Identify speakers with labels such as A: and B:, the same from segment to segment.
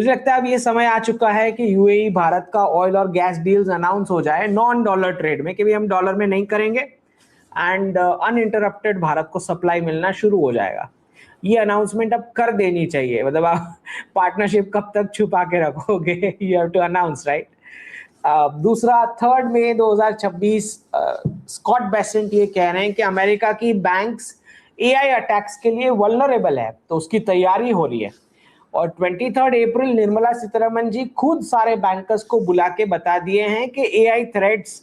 A: मुझे लगता है अब ये समय आ चुका है कि यूएई भारत का ऑयल और गैस डील्स अनाउंस हो जाए नॉन डॉलर ट्रेड में, कि भी हम डॉलर में नहीं करेंगे एंड अनइंटरप्टेड भारत को सप्लाई मिलना शुरू हो जाएगा। ये अनाउंसमेंट अब कर देनी चाहिए। मतलब आप पार्टनरशिप कब तक छुपा के रखोगे? You have to announce, right? दूसरा, 3 मई 2026 स्कॉट बेसेंट ये कह रहे हैं कि अमेरिका की बैंक्स एआई अटैक्स के लिए वल्नरेबल है, तो उसकी तैयारी हो रही है। और 23 अप्रैल निर्मला सीतारमन जी खुद सारे बैंकर्स को बुला के बता दिए हैं कि एआई थ्रेट्स,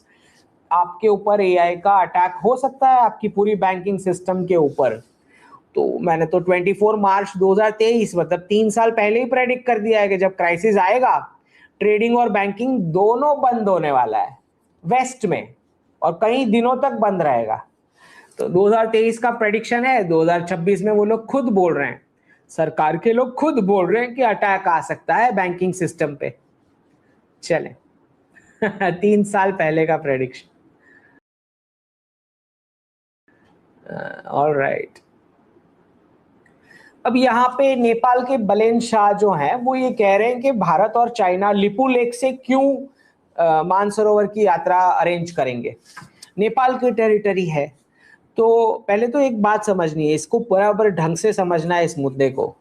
A: आपके ऊपर एआई का अटैक हो सकता है आपकी पूरी बैंकिंग सिस्टम के ऊपर। तो मैंने तो 24 मार्च 2023, मतलब 3 साल पहले ही प्रेडिक्ट कर दिया है कि जब क्राइसिस आएगा ट्रेडिंग और बैंकिंग दोनों बंद होने वाला है वेस्ट में, और कई दिनों तक बंद रहेगा। तो 2023 का प्रेडिक्शन है, 2026 में वो लोग खुद बोल रहे हैं, सरकार के लोग खुद बोल रहे हैं कि अटैक आ सकता है बैंकिंग सिस्टम पे। चले 3 साल पहले का प्रेडिक्शन। ऑलराइट, अब यहाँ पे नेपाल के बलेन शाह जो हैं वो ये कह रहे हैं कि भारत और चाइना लिपू लेक से क्यों मानसरोवर की यात्रा अरेंज करेंगे। नेपाल की टेरिटरी है, तो पहले तो एक बात समझनी है, इसको बराबर ढंग से समझना है इस मुद्दे को।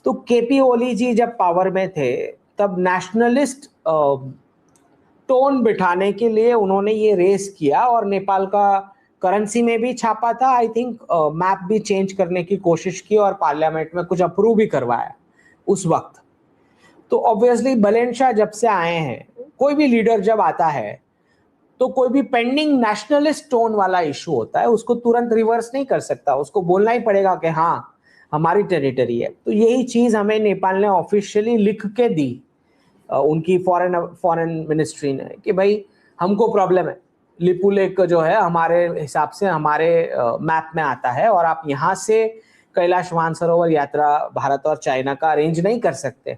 A: तो केपी ओली जी जब पावर में थे तब नेशनलिस्ट टोन बिठाने के लिए उन्होंने ये रेस किया और नेपाल का करेंसी में भी छापा था, आई थिंक मैप भी चेंज करने की कोशिश की और पार्लियामेंट में कुछ अप्रूव भी करवाया उस वक्त। तो ऑब्वियसली बलेन शाह जब से आए हैं, कोई भी लीडर जब आता है तो कोई भी पेंडिंग नेशनलिस्ट टोन वाला इशू होता है उसको तुरंत रिवर्स नहीं कर सकता, उसको बोलना ही पड़ेगा कि हाँ हमारी टेरिटरी है। तो यही चीज हमें नेपाल ने ऑफिशियली लिख के दी, उनकी फॉरेन मिनिस्ट्री ने, कि भाई हमको प्रॉब्लम है, लिपू लेक जो है हमारे हिसाब से हमारे मैप में आता है और आप यहाँ से कैलाश मानसरोवर यात्रा भारत और चाइना का अरेंज नहीं कर सकते।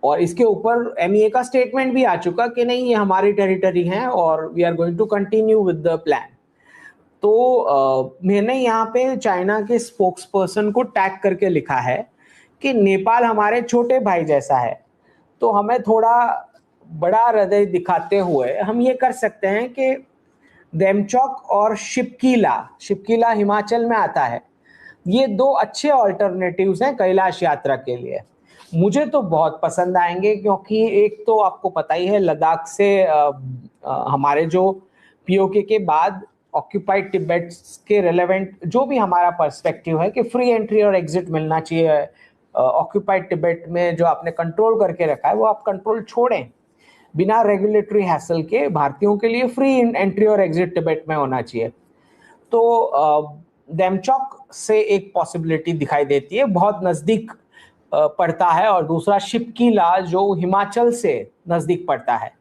A: और इसके ऊपर एमईए का स्टेटमेंट भी आ चुका कि नहीं ये हमारी टेरिटरी है और we are going to continue with the plan. तो मैंने यहाँ पे चाइना के स्पोक्स पर्सन को टैग करके लिखा है कि नेपाल हमारे छोटे भाई जैसा है, तो हमें थोड़ा बड़ा हृदय दिखाते हुए हम ये कर सकते हैं कि देमचौक और शिपकीला हिमाचल में आता है, ये 2 अच्छे ऑल्टरनेटिव्स हैं कैलाश यात्रा के लिए। मुझे तो बहुत पसंद आएंगे, क्योंकि एक तो आपको पता ही है लद्दाख से हमारे जो पीओके के बाद ऑक्यूपाइड तिब्बत के रेलेवेंट जो भी हमारा पर्सपेक्टिव है कि फ्री एंट्री और एग्जिट मिलना चाहिए। ऑक्यूपाइड तिब्बत में जो आपने कंट्रोल करके रखा है वो आप कंट्रोल छोड़ें, बिना रेगुलेटरी हैसल के भारतीयों के लिए फ्री एंट्री और एग्जिट तिब्बत में होना चाहिए। तो देमचौक से एक पॉसिबिलिटी दिखाई देती है, बहुत नजदीक पड़ता है, और दूसरा शिपकीला जो हिमाचल से नजदीक पड़ता है।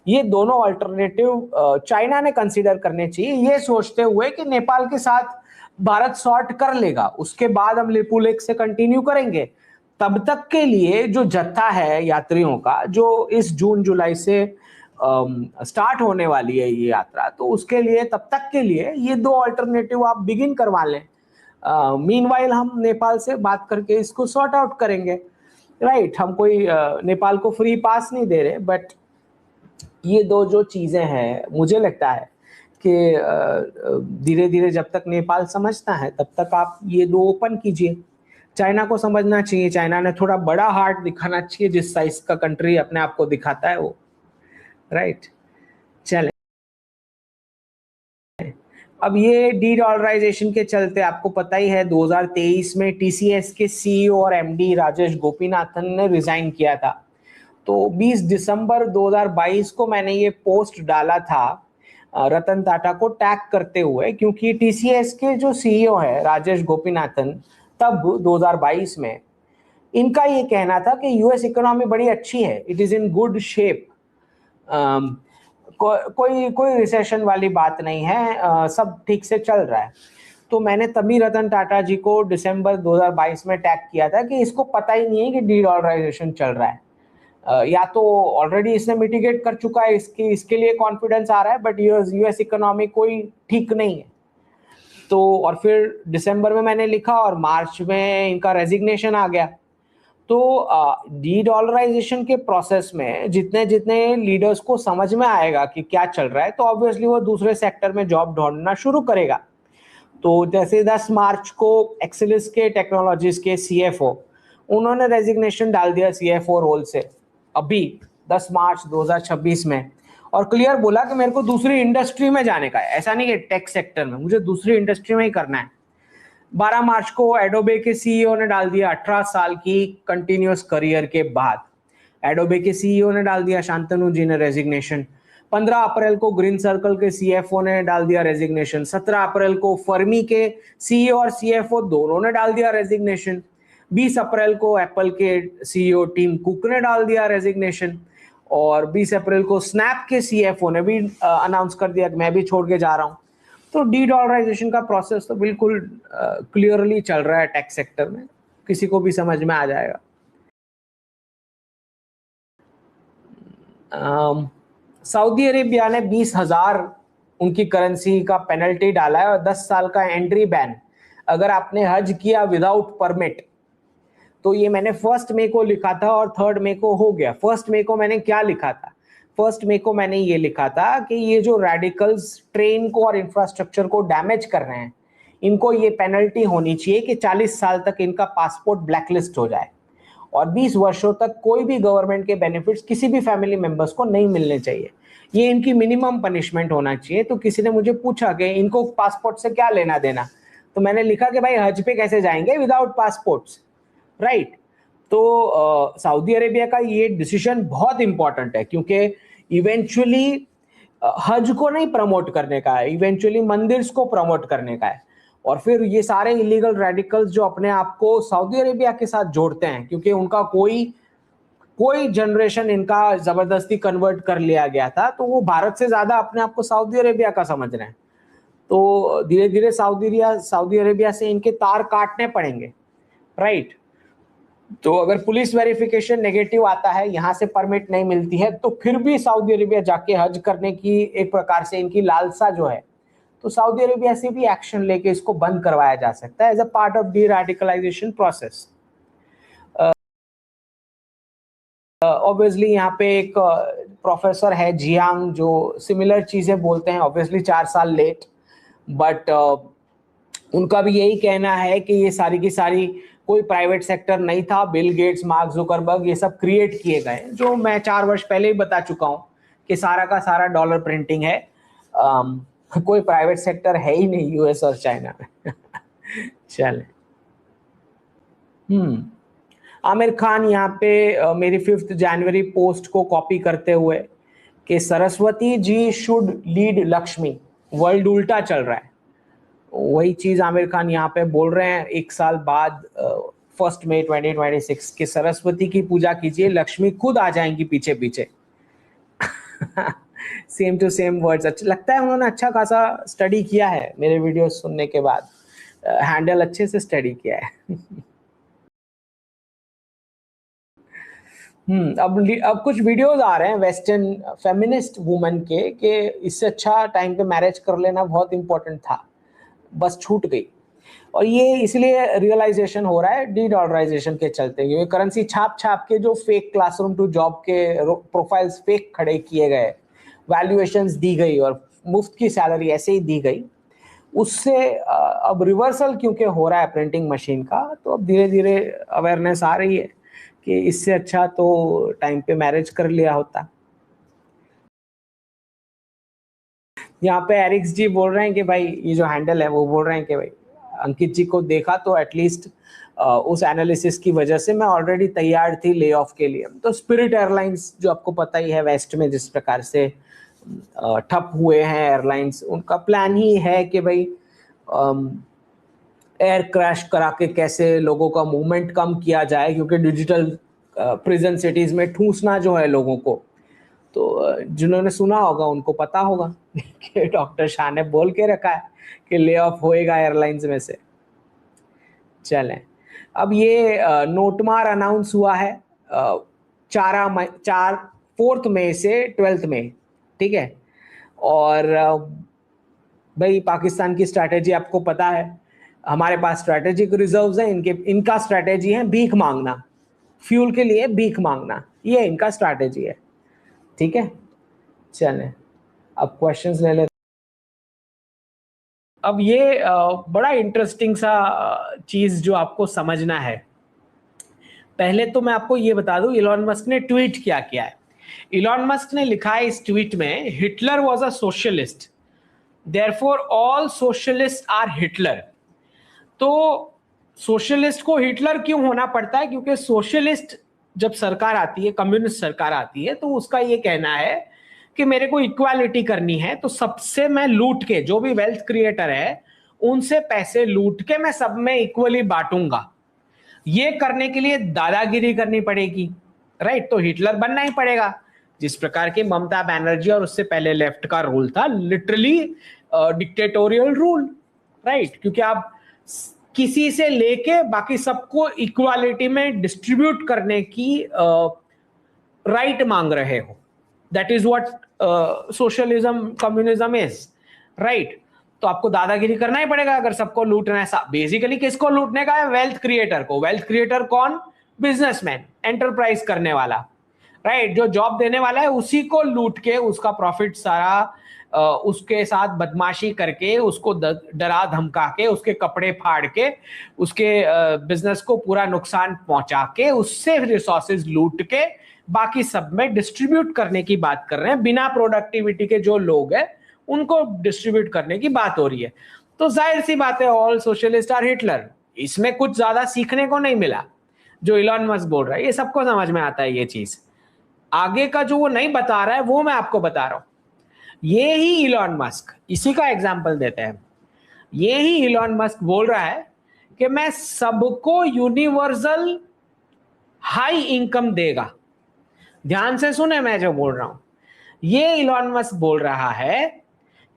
A: ये दोनों अल्टरनेटिव चाइना ने कंसीडर करने चाहिए, ये सोचते हुए कि नेपाल के साथ भारत सॉर्ट कर लेगा, उसके बाद हम लिपू लेक से कंटिन्यू करेंगे। तब तक के लिए जो जत्था है यात्रियों का जो इस जून जुलाई से स्टार्ट होने वाली है ये यात्रा, तो उसके लिए तब तक के लिए ये 2 अल्टरनेटिव आप बिगिन करवा लें। मीनवाइल हम नेपाल से बात करके इसको सॉर्ट आउट करेंगे, राइट? हम कोई नेपाल को फ्री पास नहीं दे रहे, बट ये 2 जो चीजें हैं मुझे लगता है कि धीरे धीरे जब तक नेपाल समझता है तब तक आप ये 2 ओपन कीजिए। चाइना को समझना चाहिए, चाइना ने थोड़ा बड़ा हार्ट दिखाना चाहिए, जिस साइज का कंट्री अपने आप को दिखाता है वो, राइट? चले, अब ये डी-डॉलराइजेशन के चलते आपको पता ही है 2023 में टीसीएस के सीईओ और एमडी राजेश गोपीनाथन ने रिजाइन किया था। तो 20 दिसंबर 2022 को मैंने ये पोस्ट डाला था रतन टाटा को टैग करते हुए, क्योंकि टीसीएस के जो सीईओ है राजेश गोपीनाथन तब 2022 में इनका ये कहना था कि यूएस इकोनॉमी बड़ी अच्छी है, it is in good shape, कोई रिसेशन वाली बात नहीं है, सब ठीक से चल रहा है। तो मैंने तभी रतन टाटा जी को दिसंबर 2022 में टैग किया था कि इसको पता ही नहीं है कि डी-डॉलराइजेशन चल रहा है, या तो ऑलरेडी इसने मिटिगेट कर चुका है, इसके लिए कॉन्फिडेंस आ रहा है, बट यूएस इकोनॉमी कोई ठीक नहीं है। तो और फिर दिसंबर में मैंने लिखा और मार्च में इनका रेजिग्नेशन आ गया। तो डी डॉलराइजेशन के प्रोसेस में जितने जितने लीडर्स को समझ में आएगा कि क्या चल रहा है, तो ऑब्वियसली वो दूसरे सेक्टर में जॉब ढूंढना शुरू करेगा। तो जैसे 10 मार्च को एक्सेलिस के टेक्नोलॉजीज के सीएफओ, उन्होंने रेजिग्नेशन डाल दिया सीएफओ रोल से अभी 10 मार्च 2026 में, और क्लियर बोला कि मेरे को दूसरी इंडस्ट्री में जाने का है, ऐसा नहीं कि टेक सेक्टर में, मुझे दूसरी इंडस्ट्री में ही करना है। 12 मार्च को एडोबे के सीईओ ने डाल दिया 18 साल की कंटिन्यूअस करियर के बाद, एडोबे के सीईओ ने डाल दिया, शांतनु जी ने रेजिग्नेशन। 15 अप्रैल को ग्रीन सर्कल के सीएफओ ने डाल दिया रेजिग्नेशन। 17 अप्रैल को फर्मी के सीईओ और सीएफओ दोनों ने डाल दिया रेजिग्नेशन। 20 अप्रैल को एप्पल के सीईओ टिम कुक ने डाल दिया रेजिग्नेशन, और 20 अप्रैल को स्नैप के सीएफओ ने भी अनाउंस कर दिया कि मैं भी छोड़ के जा रहा हूं। तो डी डॉलराइजेशन का प्रोसेस तो बिल्कुल क्लियरली चल रहा है टेक सेक्टर में, किसी को भी समझ में आ जाएगा। सऊदी अरेबिया ने 20,000 उनकी करेंसी का पेनल्टी डाला है, और 10 साल का एंट्री बैन अगर आपने हज किया विदाउट परमिट। तो ये मैंने 1 मई को लिखा था और 3 मई को हो गया। 1 मई को मैंने क्या लिखा था? 1 मई को मैंने ये लिखा था कि ये जो रेडिकल्स ट्रेन को और इंफ्रास्ट्रक्चर को डैमेज कर रहे हैं, इनको ये पेनल्टी होनी चाहिए कि 40 साल तक इनका पासपोर्ट ब्लैकलिस्ट हो जाए, और 20 वर्षों तक कोई भी गवर्नमेंट के बेनिफिट्स किसी भी फैमिली मेंबर्स को नहीं मिलने चाहिए। ये इनकी मिनिमम पनिशमेंट होना चाहिए। तो किसी ने मुझे पूछा कि इनको पासपोर्ट से क्या लेना देना, तो मैंने लिखा कि भाई हज पे कैसे जाएंगे विदाउट पासपोर्ट्स, राइट। तो सऊदी अरेबिया का ये डिसीजन बहुत इंपॉर्टेंट है, क्योंकि इवेंचुअली हज को नहीं प्रमोट करने का है, इवेंचुअली मंदिर्स को प्रमोट करने का है। और फिर ये सारे इलीगल रेडिकल्स जो अपने आप को सऊदी अरेबिया के साथ जोड़ते हैं, क्योंकि उनका कोई जनरेशन इनका जबरदस्ती कन्वर्ट कर लिया गया था, तो वो भारत से ज्यादा अपने आप को सऊदी अरेबिया का समझ रहे हैं। तो धीरे धीरे सऊदी अरेबिया से इनके तार काटने पड़ेंगे, राइट। तो अगर पुलिस वेरिफिकेशन नेगेटिव आता है, यहां से परमिट नहीं मिलती है, तो फिर भी सऊदी अरेबिया जाके हज करने की एक प्रकार से इनकी लालसा जो है, तो सऊदी अरेबिया से भी एक्शन लेके इसको बंद करवाया जा सकता है as a part of deradicalization process. Obviously यहाँ पे एक प्रोफेसर है जियांग जो सिमिलर चीजें बोलते हैं, ऑब्वियसली 4 साल लेट, बट उनका भी यही कहना है कि ये सारी की सारी कोई प्राइवेट सेक्टर नहीं था, बिल गेट्स, मार्क जुकरबर्ग, ये सब क्रिएट किए गए, जो मैं 4 वर्ष पहले ही बता चुका हूँ कि सारा का सारा डॉलर प्रिंटिंग है। कोई प्राइवेट सेक्टर है ही नहीं यूएस और चाइना में। चले। आमिर खान यहाँ पे मेरी 5 जनवरी पोस्ट को कॉपी करते हुए कि Saraswati ji should lead Lakshmi, world उल्टा चल रहा है, वही चीज आमिर खान यहाँ पे बोल रहे हैं 1 साल बाद 1 मई 2026 कि सरस्वती की पूजा कीजिए, लक्ष्मी खुद आ जाएंगी पीछे पीछे। Same to same words. अच्छा लगता है उन्होंने अच्छा खासा स्टडी किया है मेरे वीडियो सुनने के बाद, हैंडल अच्छे से स्टडी किया है। अब कुछ वीडियोस आ रहे हैं वेस्टर्न फेमिनिस्ट वुमेन के कि इससे अच्छा टाइम पे मैरिज कर लेना बहुत इंपॉर्टेंट था, बस छूट गई। और ये इसलिए रियलाइजेशन हो रहा है डी डॉलराइजेशन के चलते, क्योंकि करेंसी छाप छाप के जो फेक क्लासरूम टू जॉब के प्रोफाइल्स फेक खड़े किए गए, वैल्यूएशंस दी गई और मुफ्त की सैलरी ऐसे ही दी गई, उससे अब रिवर्सल क्योंकि हो रहा है प्रिंटिंग मशीन का, तो अब धीरे धीरे अवेयरनेस आ रही है कि इससे अच्छा तो टाइम पे मैरिज कर लिया होता। यहाँ पे एरिक्स जी बोल रहे हैं कि भाई ये जो हैंडल है वो बोल रहे हैं कि भाई अंकित जी को देखा तो एटलीस्ट उस एनालिसिस की वजह से मैं ऑलरेडी तैयार थी ले ऑफ के लिए। तो स्पिरिट एयरलाइंस जो आपको पता ही है वेस्ट में जिस प्रकार से ठप हुए हैं एयरलाइंस, उनका प्लान ही है कि भाई एयर क्रैश करा के कैसे लोगों का मूवमेंट कम किया जाए, क्योंकि डिजिटल प्रिजन सिटीज में ठूसना जो है लोगों को, तो जिन्होंने सुना होगा उनको पता होगा कि डॉक्टर शाह ने बोल के रखा है कि ले ऑफ होएगा एयरलाइंस में से। चलें, अब ये नोटमार अनाउंस हुआ है 4 मई से 12 मई, ठीक है। और भाई पाकिस्तान की स्ट्रैटेजी आपको पता है, हमारे पास स्ट्रैटेजिक रिजर्व्स हैं, इनका स्ट्रैटेजी है भीख मांगना, फ्यूल के लिए भीख मांगना, ये इनका स्ट्रैटेजी है। ठीक है, चलें अब क्वेश्चंस ले लेते। अब ये बड़ा इंटरेस्टिंग सा चीज जो आपको समझना है। पहले तो मैं आपको ये बता दूं इलॉन मस्क ने ट्वीट क्या किया है। इलॉन मस्क ने लिखा है इस ट्वीट में, Hitler was a socialist, therefore all socialist are Hitler. तो सोशलिस्ट को हिटलर क्यों होना पड़ता है? क्योंकि सोशलिस्ट जब सरकार आती है, कम्युनिस्ट सरकार आती है, तो उसका ये कहना है कि मेरे को इक्वालिटी करनी है, तो सबसे मैं लूट के, जो भी वेल्थ क्रिएटर है उनसे पैसे लूट के मैं सब में इक्वली बांटूंगा। ये करने के लिए दादागिरी करनी पड़ेगी, राइट? तो हिटलर बनना ही पड़ेगा, जिस प्रकार की ममता बनर्जी और उससे पहले लेफ्ट का रूल था, लिटरली डिक्टेटोरियल रूल, राइट? क्योंकि आप किसी से लेके बाकी सबको इक्वालिटी में डिस्ट्रीब्यूट करने की राइट मांग रहे हो। That is what socialism, communism is, right? तो आपको दादागिरी करना ही पड़ेगा अगर सबको लूटना है। बेसिकली किसको लूटने का है? वेल्थ क्रिएटर को। वेल्थ क्रिएटर कौन? बिजनेसमैन, एंटरप्राइज करने वाला, राइट? जो जॉब देने वाला है उसी को लूट के उसका प्रॉफिट सारा उसके साथ बदमाशी करके, उसको डरा धमका के, उसके कपड़े फाड़ के, उसके बिजनेस को पूरा नुकसान पहुंचा के, उससे रिसोर्सेज लूट के बाकी सब में डिस्ट्रीब्यूट करने की बात कर रहे हैं। बिना प्रोडक्टिविटी के जो लोग हैं उनको डिस्ट्रीब्यूट करने की बात हो रही है। तो जाहिर सी बात है, ऑल सोशलिस्ट आर हिटलर। इसमें कुछ ज्यादा सीखने को नहीं मिला जो इलॉन मस्क बोल रहा है, ये सबको समझ में आता है ये चीज। आगे का जो वो नहीं बता रहा है वो मैं आपको बता रहा हूं। ये ही इलॉन मस्क, इसी का एग्जांपल देते हैं। ये ही इलॉन मस्क बोल रहा है कि मैं सबको यूनिवर्सल हाई इनकम देगा। ध्यान से सुने मैं जो बोल रहा हूं। ये इलॉन मस्क बोल रहा है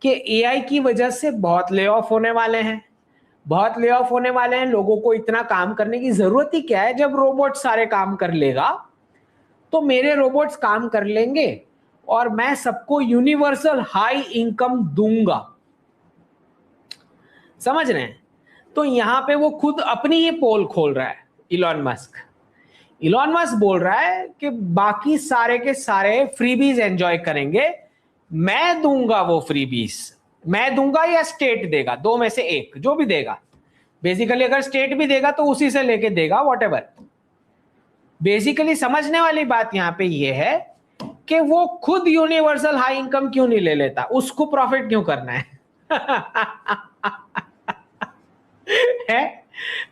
A: कि एआई की वजह से बहुत ले ऑफ होने वाले हैं, बहुत ले ऑफ होने वाले हैं। लोगों को इतना काम करने की जरूरत ही क्या है? जब रोबोट सारे काम कर लेगा तो मेरे रोबोट्स काम कर लेंगे और मैं सबको यूनिवर्सल हाई इनकम दूंगा। समझ रहे हैं? तो यहां पे वो खुद अपनी ही पोल खोल रहा है इलॉन मस्क। इलॉन मस्क बोल रहा है कि बाकी सारे के सारे फ्रीबीज एंजॉय करेंगे, मैं दूंगा वो फ्रीबीज। मैं दूंगा या स्टेट देगा, दो में से एक, जो भी देगा। बेसिकली अगर स्टेट भी देगा तो उसी से लेके देगा, व्हाटएवर। बेसिकली समझने वाली बात यहां पे ये है कि वो खुद यूनिवर्सल हाई इनकम क्यों नहीं ले लेता, उसको प्रॉफिट क्यों करना है? है?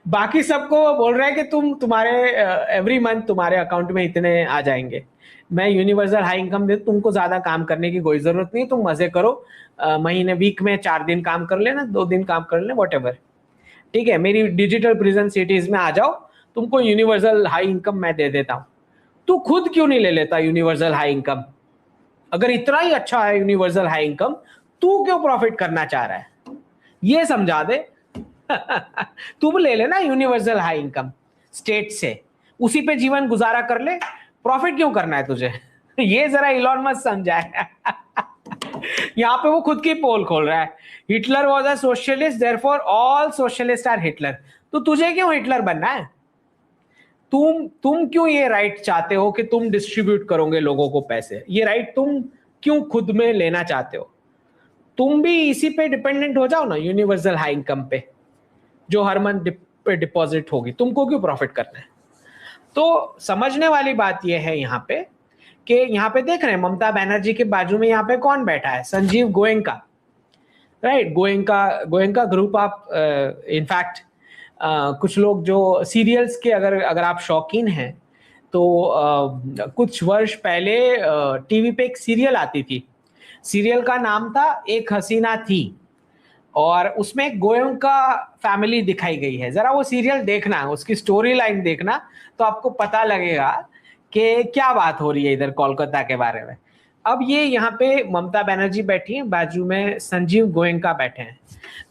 A: बाकी सबको वो बोल रहा है कि तुम्हारे एवरी मंथ तुम्हारे अकाउंट में इतने आ जाएंगे, मैं यूनिवर्सल हाई इनकम दे, तुमको ज्यादा काम करने की कोई जरूरत नहीं, तुम मजे करो, महीने वीक में 4 दिन काम कर लेना, 2 दिन काम कर लेना, व्हाटएवर। ठीक है, मेरी डिजिटल प्रिजन सिटीज में आ जाओ, तुमको यूनिवर्सल हाई इनकम मैं दे देता हूं। तू खुद क्यों नहीं ले लेता यूनिवर्सल हाई इनकम? अगर इतना ही अच्छा है यूनिवर्सल हाई इनकम, तू क्यों प्रॉफिट करना चाह रहा है? ये समझा दे। तू ले लेना यूनिवर्सल हाई इनकम स्टेट से, उसी पे जीवन गुजारा कर ले, प्रॉफिट क्यों करना है तुझे? ये जरा इलॉन मस्क समझाए। यहां पे वो खुद की पोल खोल रहा है, Hitler was a socialist, therefore all socialist are Hitler. तो तुझे क्यों हिटलर बनना है? तुम क्यों ये राइट चाहते हो कि तुम डिस्ट्रीब्यूट करोगे लोगों को पैसे? ये राइट तुम क्यों खुद में लेना चाहते हो? तुम भी इसी पे डिपेंडेंट हो जाओ ना, यूनिवर्सल हाई इनकम पे, जो हर मंथ डिपॉजिट होगी। तुमको क्यों प्रॉफिट करना है? तो समझने वाली बात यह है यहाँ पे कि यहाँ पे देख रहे हैं ममता बनर्जी के बाजू में यहाँ पे कौन बैठा है? संजीव गोयनका, राइट? गोयनका ग्रुप। आप इनफैक्ट कुछ लोग जो सीरियल्स के अगर अगर आप शौकीन हैं तो कुछ वर्ष पहले टीवी पे एक सीरियल आती थी। सीरियल का नाम था एक हसीना थी, और उसमें गोयनका फैमिली दिखाई गई है। जरा वो सीरियल देखना, उसकी स्टोरी लाइन देखना, तो आपको पता लगेगा कि क्या बात हो रही है इधर कोलकाता के बारे में। अब ये यहाँ पे ममता बनर्जी बैठी है, बाजू में संजीव गोयनका बैठे हैं।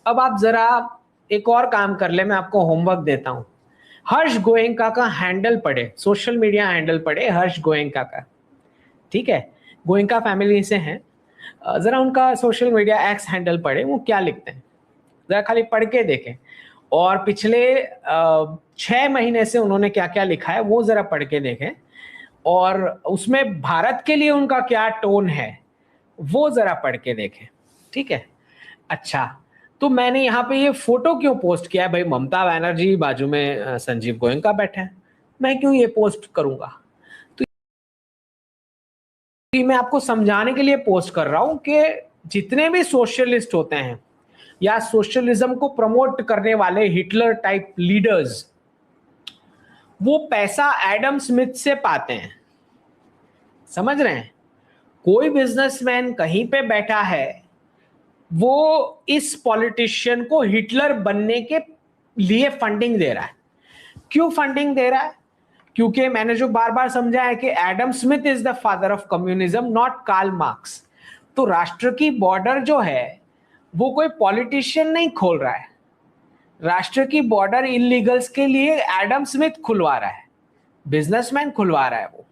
A: अब आप जरा एक और काम कर ले, मैं आपको होमवर्क देता हूं। हर्ष गोयनका का हैंडल पढ़े, सोशल मीडिया हैंडल पढ़े हर्ष गोयनका का। ठीक है, गोयनका फैमिली से हैं, जरा उनका सोशल मीडिया एक्स हैंडल पढ़े, वो क्या लिखते हैं, जरा खाली पढ़ के देखें। और पिछले 6 महीने से उन्होंने क्या क्या लिखा है वो जरा पढ़ के देखें, और उसमें भारत के लिए उनका क्या टोन है वो जरा पढ़ के देखें, ठीक है। अच्छा, तो मैंने यहाँ पे ये फोटो क्यों पोस्ट किया है भाई? ममता बनर्जी बाजू में संजीव गोयनका बैठे हैं, मैं क्यों ये पोस्ट करूंगा? तो ये मैं आपको समझाने के लिए पोस्ट कर रहा हूं कि जितने भी सोशलिस्ट होते हैं या सोशलिज्म को प्रमोट करने वाले हिटलर टाइप लीडर्स, वो पैसा एडम स्मिथ से पाते हैं, समझ रहे हैं? कोई बिजनेसमैन कहीं पे बैठा है, वो इस पॉलिटिशियन को हिटलर बनने के लिए फंडिंग दे रहा है। क्यों फंडिंग दे रहा है? क्योंकि मैंने जो बार बार समझा है कि Adam Smith is the father of communism, not Karl Marx. तो राष्ट्र की बॉर्डर जो है वो कोई पॉलिटिशियन नहीं खोल रहा है, राष्ट्र की बॉर्डर इलीगल्स के लिए एडम स्मिथ खुलवा रहा है, बिजनेसमैन खुलवा रहा है वो।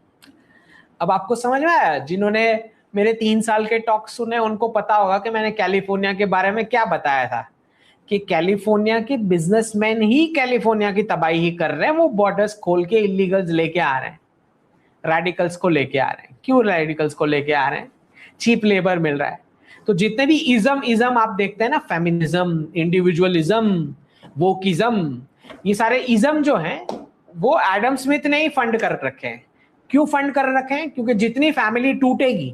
A: अब आपको समझ में आया? जिन्होंने मेरे 3 साल के टॉक सुने उनको पता होगा कि मैंने कैलिफोर्निया के बारे में क्या बताया था, कि कैलिफोर्निया के बिजनेसमैन ही कैलिफोर्निया की तबाही ही कर रहे हैं, वो बॉर्डर्स खोल के इलीगल्स लेके आ रहे हैं, रेडिकल्स को लेके आ रहे हैं। क्यों रेडिकल्स को लेके आ रहे हैं? चीप लेबर मिल रहा है। तो जितने भी इज्म आप देखते हैं ना, फेमिनिज्म, इंडिविजुअलिज्म, वोकिज्म, ये सारे इज्म जो हैं वो एडम स्मिथ ने ही फंड कर रखे हैं। क्यों फंड कर रखे हैं? क्योंकि जितनी फैमिली टूटेगी,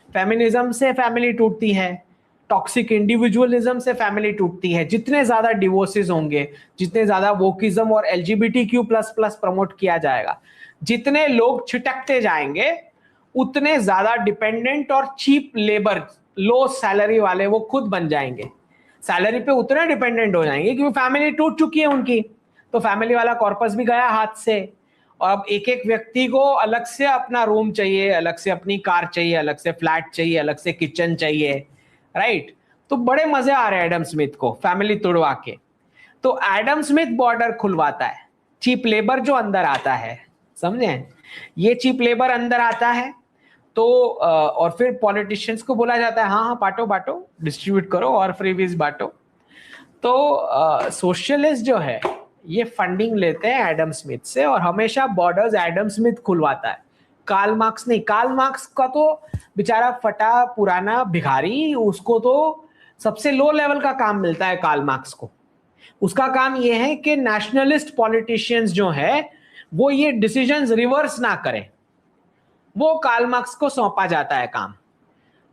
A: फेमिनिज्म से फैमिली टूटती है, टॉक्सिक इंडिविजुअलिज्म से फैमिली टूटती है, जितने ज्यादा डिवोर्सेस होंगे, जितने ज्यादा वोकिज्म और एलजीबीटीक्यू प्लस प्लस प्रमोट किया जाएगा, जितने लोग छिटकते जाएंगे, उतने ज्यादा डिपेंडेंट और चीप लेबर, लो सैलरी वाले वो खुद बन जाएंगे, सैलरी पे उतने डिपेंडेंट हो जाएंगे क्योंकि फैमिली टूट चुकी है उनकी। तो फैमिली वाला कॉर्पस भी गया हाथ से, और अब एक एक व्यक्ति को अलग से अपना रूम चाहिए, अलग से अपनी कार चाहिए, अलग से फ्लैट चाहिए, अलग से किचन चाहिए, राइट? तो बड़े मजे आ रहे हैं एडम स्मिथ को फैमिली तोड़वा के। तो एडम स्मिथ बॉर्डर खुलवाता है, चीप लेबर जो अंदर आता है, समझे? ये चीप लेबर अंदर आता है तो और फिर पॉलिटिशियंस को बोला जाता है हाँ हाँ बांटो बांटो, डिस्ट्रीब्यूट करो और फ्रीबीज बांटो। तो सोशलिस्ट जो है ये फंडिंग लेते हैं एडम स्मिथ से, और हमेशा बॉर्डर्स एडम स्मिथ खुलवाता है, कार्ल मार्क्स नहीं। कार्ल मार्क्स का तो बेचारा फटा पुराना भिखारी, उसको तो सबसे लो लेवल का काम मिलता है कार्ल मार्क्स को। उसका काम ये है कि नेशनलिस्ट पॉलिटिशियंस जो है वो ये डिसीजंस रिवर्स ना करें, वो कार्ल मार्क्स को सौंपा जाता है काम।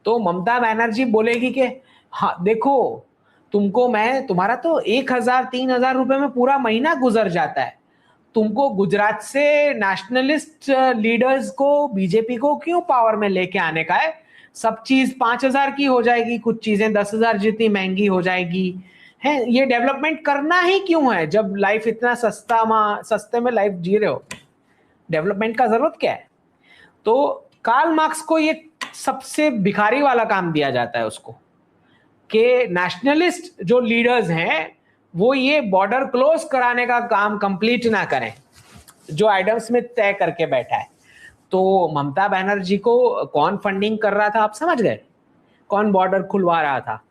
A: तो ममता बनर्जी बोलेगी कि हाँ देखो, तुमको मैं, तुम्हारा तो 1,000-3,000 रुपए में पूरा महीना गुजर जाता है, तुमको गुजरात से नेशनलिस्ट लीडर्स को, बीजेपी को क्यों पावर में लेके आने का है? सब चीज 5,000 की हो जाएगी, कुछ चीजें 10,000 जितनी महंगी हो जाएगी है। ये डेवलपमेंट करना ही क्यों है जब लाइफ इतना सस्ते में लाइफ जी रहे हो? डेवलपमेंट का जरूरत क्या है? तो कार्ल मार्क्स को ये सबसे भिखारी वाला काम दिया जाता है उसको, कि नेशनलिस्ट जो लीडर्स हैं वो ये बॉर्डर क्लोज कराने का काम कंप्लीट ना करें जो एडम स्मिथ तय करके बैठा है। तो ममता बनर्जी को कौन फंडिंग कर रहा था, आप समझ गए? कौन बॉर्डर खुलवा रहा था?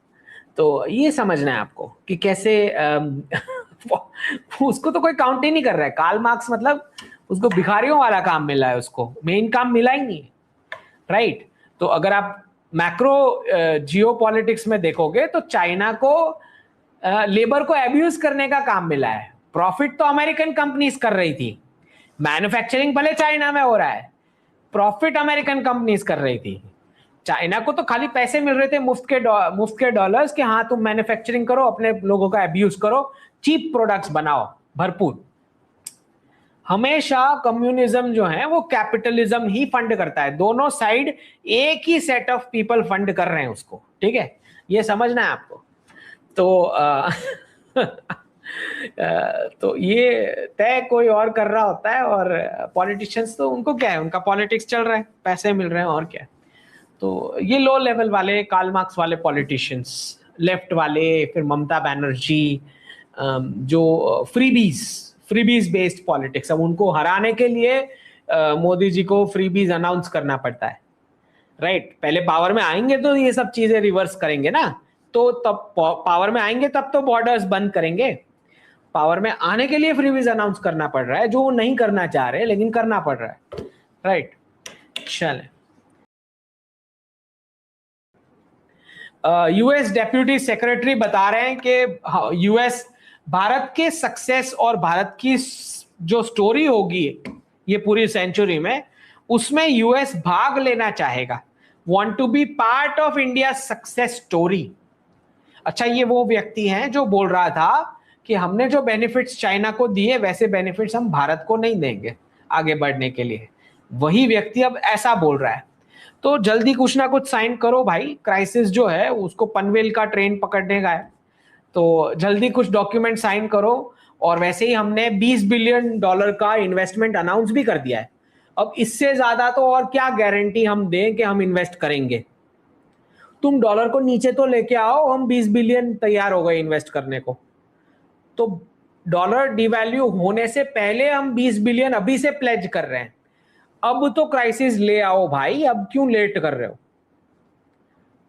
A: तो ये समझना है आपको कि कैसे उसको तो कोई काउंट ही नहीं कर रहा है। कार्ल मार्क्स मतलब उसको भिखारियों वाला काम मिला है, उसको मेन काम मिला ही नहीं, राइट? तो अगर आप मैक्रो जियो पॉलिटिक्स में देखोगे तो चाइना को लेबर को एब्यूज करने का काम मिला है। प्रॉफिट तो अमेरिकन कंपनीज कर रही थी, मैन्युफैक्चरिंग भले चाइना में हो रहा है, प्रॉफिट अमेरिकन कंपनीज कर रही थी। चाइना को तो खाली पैसे मिल रहे थे मुफ्त के डॉलर्स कि हाँ तुम मैन्युफैक्चरिंग करो, अपने लोगों का एब्यूज करो, चीप प्रोडक्ट्स बनाओ भरपूर। हमेशा कम्युनिज्म जो है वो कैपिटलिज्म ही फंड करता है, दोनों साइड एक ही सेट ऑफ पीपल फंड कर रहे हैं उसको, ठीक है? ये समझना है आपको। तो तो ये तय कोई और कर रहा होता है, और पॉलिटिशियंस तो उनको क्या है, उनका पॉलिटिक्स चल रहा है, पैसे मिल रहे हैं और क्या। तो ये लो लेवल वाले कार्ल मार्क्स वाले पॉलिटिशियंस, लेफ्ट वाले, फिर ममता बनर्जी, जो फ्रीबीज बेस्ड पॉलिटिक्स, अब उनको हराने के लिए मोदी जी को फ्रीबीज अनाउंस करना पड़ता है, राइट? पहले पावर में आएंगे तो ये सब चीजें रिवर्स करेंगे ना, तो तब पावर में आएंगे तब तो बॉर्डर्स बंद करेंगे, पावर में आने के लिए फ्रीबीज अनाउंस करना पड़ रहा है, जो वो नहीं करना चाह रहे लेकिन करना पड़ रहा है, राइट। चले, यूएस डेप्यूटी सेक्रेटरी बता रहे हैं कि यूएस भारत के सक्सेस और भारत की जो स्टोरी होगी ये पूरी सेंचुरी में, उसमें यूएस भाग लेना चाहेगा, want to be part of India success story. अच्छा, ये वो व्यक्ति हैं जो बोल रहा था कि हमने जो बेनिफिट्स चाइना को दिए वैसे बेनिफिट्स हम भारत को नहीं देंगे आगे बढ़ने के लिए, वही व्यक्ति अब ऐसा बोल रहा है। तो जल्दी कुछ ना कुछ साइन करो भाई, क्राइसिस जो है उसको पनवेल का ट्रेन पकड़ने का है, तो जल्दी कुछ डॉक्यूमेंट साइन करो। और वैसे ही हमने $20 बिलियन का इन्वेस्टमेंट अनाउंस भी कर दिया है, अब इससे ज्यादा तो और क्या गारंटी हम दें कि हम इन्वेस्ट करेंगे। तुम डॉलर को नीचे तो लेके आओ, हम 20 बिलियन तैयार हो गए इन्वेस्ट करने को। तो डॉलर डिवैल्यू होने से पहले हम 20 बिलियन अभी से प्लेज कर रहे हैं, अब तो क्राइसिस ले आओ भाई, अब क्यों लेट कर रहे हो।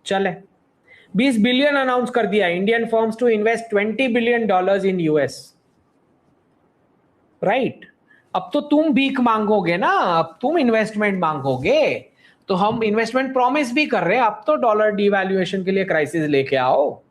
A: चले, 20 बिलियन अनाउंस कर दिया, Indian firms to invest $20 billion in US, right. अब तो तुम भीख मांगोगे ना, अब तुम इन्वेस्टमेंट मांगोगे, तो हम इन्वेस्टमेंट प्रॉमिस भी कर रहे हैं, अब तो डॉलर डिवैल्यूएशन के लिए क्राइसिस लेके आओ।